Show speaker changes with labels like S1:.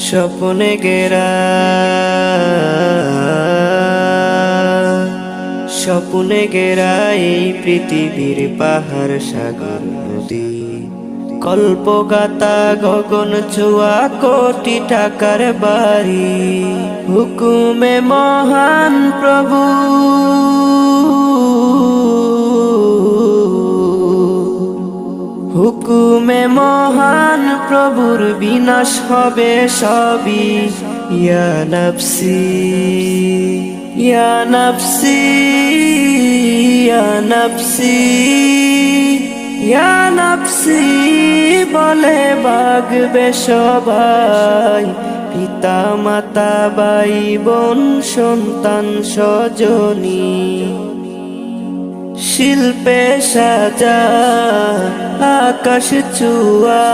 S1: স্বপ্নে গেরা, স্বপ্নে গেরা এই পৃথিবীর পাহাড় সাগর নদী, কল্পগাতা গগন ছোঁয়া কোটি টাকার বাড়ি। হুকুমে মহান প্রভু, হুকুমে মহান প্রভুর বিনাশ হবে সবই। ইয়া নফসি, ইয়া নফসি, ইয়া নফসি, ইয়া নফসি বলে বাগবে সবাই। পিতা মাতা ভাই বোন সন্তান স্বজনী, শিল্পে সাজা আকাশ ছোঁয়া।